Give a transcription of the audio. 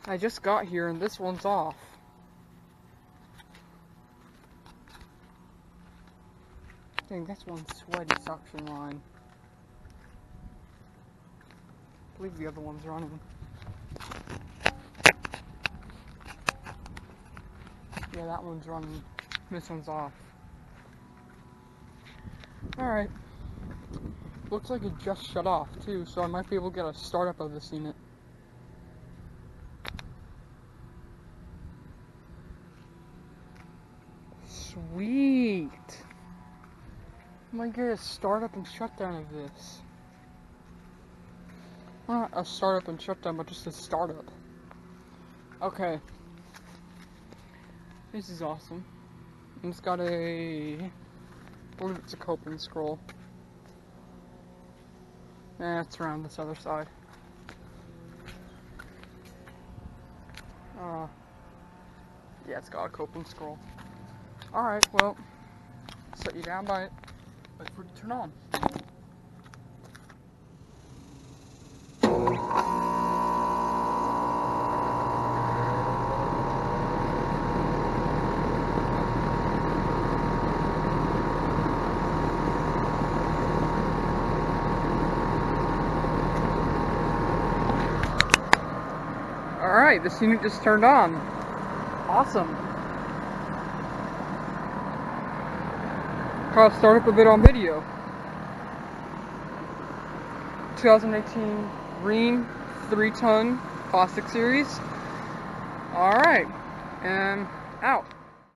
I just got here and this one's off. Dang, that's one sweaty suction line. I believe the other one's running. Yeah, that one's running. This one's off. Alright. Looks like it just shut off too, so I might be able to get a startup of this unit. Sweet! I might get a startup and shutdown of this. Not a startup and shutdown, but just a startup. Okay. This is awesome. And it's got a... I believe it's a coping scroll. It's around this other side. Yeah, it's got a coping scroll. Alright, well, set you down by it. Wait for it to turn on. Alright, this unit just turned on. Awesome. I'll start up a bit on video. 2018 Rheem 3-ton plastic series. Alright, and out.